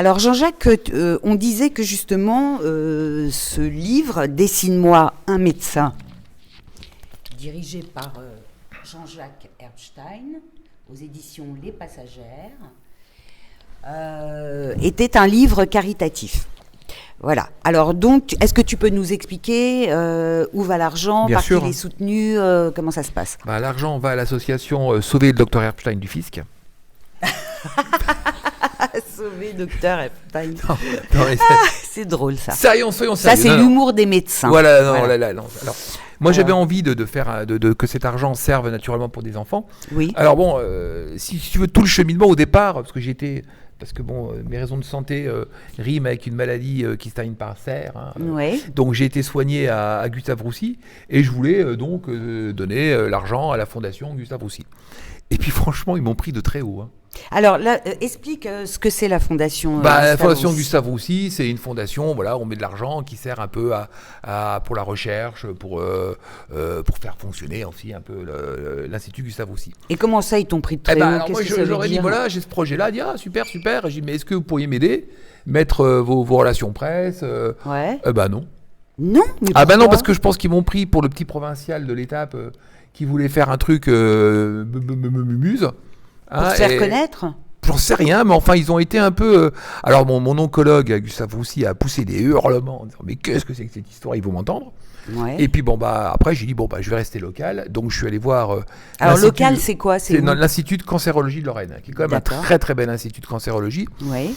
Alors Jean-Jacques, on disait que justement, ce livre, Dessine-moi un médecin, dirigé par Jean-Jacques Herbstein, aux éditions Les Passagères, était un livre caritatif. Voilà. Alors donc, est-ce que tu peux nous expliquer où va l'argent, Bien par sûr. qui il est soutenu, comment ça se passe? L'argent va à l'association Sauver le Dr Herbstein du Fisc. Sauver Docteur Epstein. Non, mais C'est drôle ça. soyons Ça, sérieux. c'est Non, non. l'humour des médecins. Voilà, non, Voilà. là, non. Alors, moi, j'avais envie de faire que cet argent serve naturellement pour des enfants. Oui. Alors bon, si tu veux tout le cheminement au départ, parce que mes raisons de santé riment avec une maladie qui se termine par CER. Ouais. Donc j'ai été soigné à Gustave Roussy et je voulais donner l'argent à la fondation Gustave Roussy. Et puis franchement, ils m'ont pris de très haut. Alors là, explique ce que c'est la fondation. La fondation Roussy. Gustave Roussy, c'est une fondation, voilà, on met de l'argent qui sert un peu pour la recherche, pour faire fonctionner aussi un peu l'Institut Gustave Roussy. Et comment ça, ils t'ont pris de très haut? Alors Qu'est-ce moi, que ça veut j'aurais dit, dire? voilà, j'ai ce projet-là, il dit, super. J'ai dit, mais est-ce que vous pourriez m'aider, mettre vos relations presse Ouais. Non. Non, mais Non, pourquoi? parce que je pense qu'ils m'ont pris pour le petit provincial de l'étape qui voulait faire un truc muse. Pour se faire connaître. J'en sais rien, mais enfin, ils ont été un peu... Alors, mon oncologue, Gustave Roussy, a poussé des hurlements en disant « Mais qu'est-ce que c'est que cette histoire? Ils vont m'entendre ?» Ouais. Et puis, après, j'ai dit « je vais rester local. » Donc, je suis allé voir... Alors, l'Institut- local, c'est quoi? C'est où? l'Institut de cancérologie de Lorraine, qui est quand même un D'accord. très, très bel institut de cancérologie. Ouais.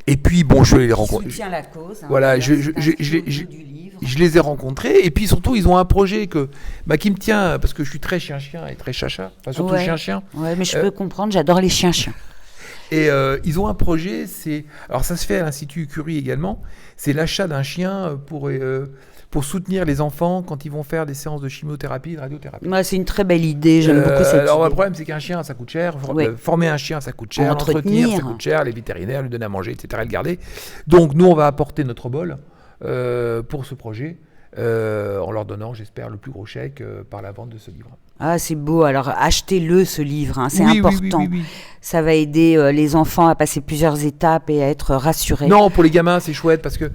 Et puis, je suis allé les rencontrer. Soutient la cause. Voilà, c'est je- un je- petit je- peu je- du livre. Je les ai rencontrés. Et puis, surtout, ils ont un projet qui me tient, parce que je suis très chien-chien et très chacha. Enfin, surtout Ouais. chien-chien. Ouais, mais je peux comprendre, j'adore les chiens-chiens. Et ils ont un projet, alors ça se fait à l'Institut Curie également, c'est l'achat d'un chien pour soutenir les enfants quand ils vont faire des séances de chimiothérapie et de radiothérapie. Moi, c'est une très belle idée, j'aime beaucoup cette Alors le idée. problème, c'est qu'un chien, ça coûte cher. Oui. Former un chien, ça coûte cher. Entretenir. L'entretenir, ça coûte cher. Les vétérinaires, lui donner à manger, etc. Le garder. Donc nous, on va apporter notre bol pour ce projet. En leur donnant, j'espère, le plus gros chèque par la vente de ce livre. Ah, c'est beau. Alors, achetez-le, ce livre. Hein, c'est Oui, oui, important. oui, oui, oui. Ça va aider les enfants à passer plusieurs étapes et à être rassurés. Non, pour les gamins, c'est chouette parce que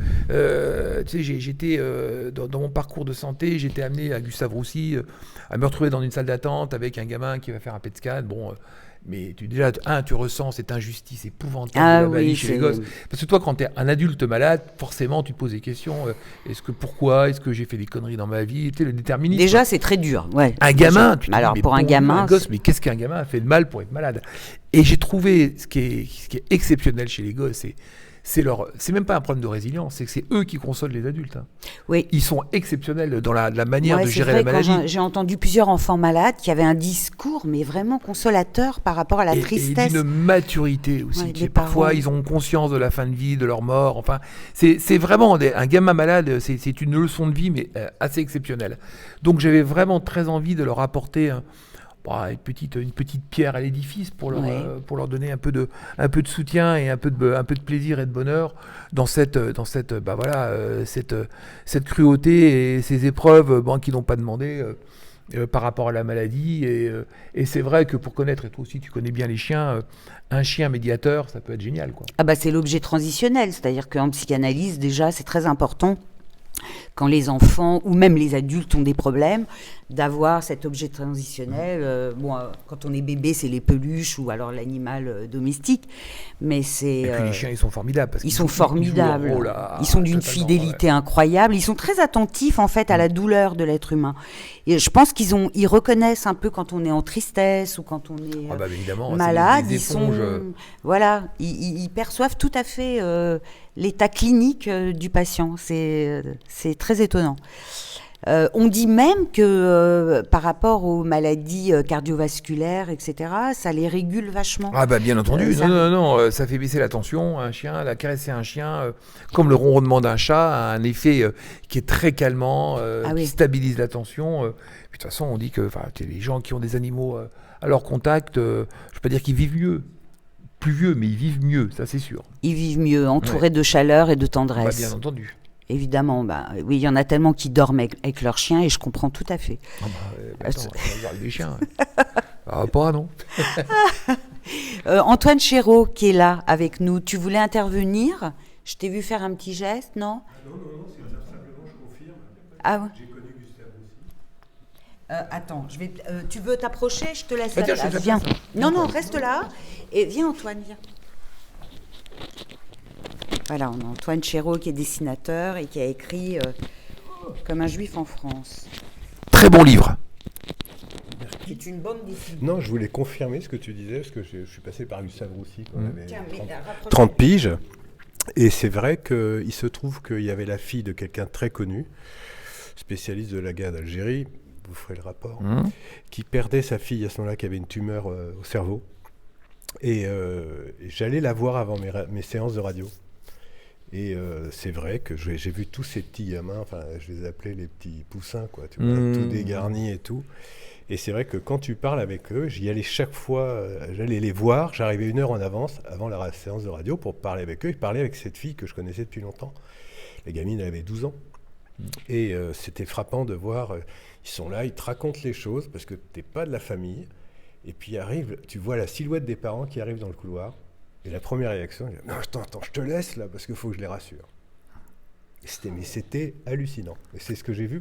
tu sais, j'étais dans mon parcours de santé, j'étais amené à Gustave Roussy à me retrouver dans une salle d'attente avec un gamin qui va faire un PET scan. Mais tu ressens cette injustice épouvantable de la maladie chez les gosses. Parce que toi, quand tu es un adulte malade, forcément, tu te poses des questions. Pourquoi est-ce que j'ai fait des conneries dans ma vie? Tu sais, le déterminisme. Déjà, c'est très dur. Ouais. Un gamin, tu te dis, Alors, mais pour un bon, gamin, un gosse, mais qu'est-ce qu'un gamin a fait de mal pour être malade? Et j'ai trouvé ce qui est exceptionnel chez les gosses, c'est même pas un problème de résilience, c'est que c'est eux qui consolent les adultes. Oui. Ils sont exceptionnels dans la manière Ouais, de c'est gérer vrai, la maladie. quand j'ai entendu plusieurs enfants malades qui avaient un discours, mais vraiment consolateur par rapport à la Et tristesse. d'une maturité aussi, Ouais, qui des est parfois parents. ils ont conscience de la fin de vie, de leur mort. Enfin, c'est vraiment un gamin malade, c'est une leçon de vie, mais assez exceptionnelle. Donc j'avais vraiment très envie de leur apporter une petite pierre à l'édifice pour leur donner un peu de soutien et un peu de plaisir et de bonheur dans cette cruauté et ces épreuves qu'ils n'ont pas demandé par rapport à la maladie. Et c'est vrai que pour connaître, et toi aussi tu connais bien les chiens, un chien médiateur, ça peut être génial, quoi. Ah bah c'est l'objet transitionnel, c'est-à-dire qu'en psychanalyse, déjà, c'est très important, quand les enfants ou même les adultes ont des problèmes, d'avoir cet objet transitionnel. Quand on est bébé, c'est les peluches ou alors l'animal domestique, mais c'est... Et puis les chiens, ils sont formidables. Parce Ils qu'ils sont formidables, jouent leur rôle ils sont d'une totalement, fidélité incroyable, ils sont très attentifs en fait à la douleur de l'être humain. Et je pense ils reconnaissent un peu quand on est en tristesse ou quand on est évidemment, malade, c'est des éponges. Ils perçoivent tout à fait l'état clinique du patient. C'est très étonnant. On dit même que par rapport aux maladies cardiovasculaires, etc., ça les régule vachement. Ah bien entendu, non, ça fait baisser la tension. Un chien, caresser un chien, comme le ronronnement d'un chat, a un effet qui est très calmant, qui stabilise la tension. Puis, de toute façon, on dit que les gens qui ont des animaux à leur contact, je ne veux pas dire qu'ils vivent mieux, plus vieux, mais ils vivent mieux, ça c'est sûr. Ils vivent mieux, entourés de chaleur et de tendresse. Bien entendu. Évidemment, oui, il y en a tellement qui dorment avec leurs chiens et je comprends tout à fait. Attends, on va regarder les chiens. Pas non. Antoine Chéreau, qui est là avec nous, tu voulais intervenir? Je t'ai vu faire un petit geste, non? Non, c'est simplement, je confirme. Ah ouais. J'ai connu Gustave aussi. Attends, tu veux t'approcher? Je te laisse Ah, la tiens, je place. sais Viens. faire ça. Non, reste là. Et viens, Antoine, viens. Voilà, on a Antoine Chéreau qui est dessinateur et qui a écrit Comme un juif en France. Très bon livre. C'est une bonne décision. Non, je voulais confirmer ce que tu disais, parce que je suis passé par Gustave Roussy quand on avait Tiens, 30 piges. Et c'est vrai qu'il se trouve qu'il y avait la fille de quelqu'un de très connu, spécialiste de la guerre d'Algérie, vous ferez le rapport, qui perdait sa fille à ce moment-là, qui avait une tumeur au cerveau. Et j'allais la voir avant mes séances de radio. Et c'est vrai que j'ai vu tous ces petits gamins, enfin je les appelais les petits poussins, quoi, tu vois, tout dégarnis et tout. Et c'est vrai que quand tu parles avec eux, j'y allais chaque fois, j'allais les voir, j'arrivais 1 heure en avance avant la séance de radio pour parler avec eux. Je parlais avec cette fille que je connaissais depuis longtemps. La gamine, elle avait 12 ans. Et c'était frappant de voir, ils sont là, ils te racontent les choses parce que t'es pas de la famille. Et puis tu vois la silhouette des parents qui arrivent dans le couloir. Et la première réaction, non, attends, je te laisse là parce qu'il faut que je les rassure. Mais c'était hallucinant. Et c'est ce que j'ai vu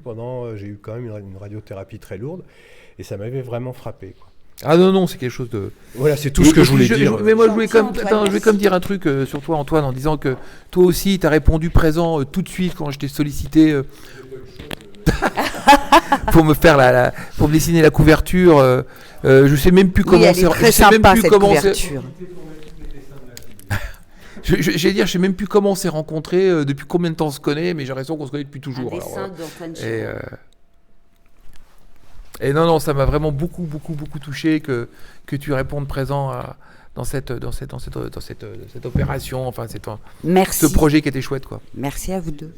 j'ai eu quand même une radiothérapie très lourde. Et ça m'avait vraiment frappé, quoi. Ah non, c'est quelque chose de... Voilà, c'est tout ce que je voulais dire. Mais moi, je voulais Antoine, je vais comme dire un truc sur toi, Antoine, en disant que toi aussi, tu as répondu présent tout de suite quand je t'ai sollicité pour me faire pour me dessiner la couverture. Je sais même plus comment elle est très sympa, cette couverture. Je sais même plus comment on s'est rencontrés, depuis combien de temps on se connaît, mais j'ai l'impression qu'on se connaît depuis toujours. Un dessin d'Antoine et, Chéreau. et non, ça m'a vraiment beaucoup touché que tu répondes présent dans cette opération, enfin Merci. ce projet qui était chouette, quoi. Merci à vous deux.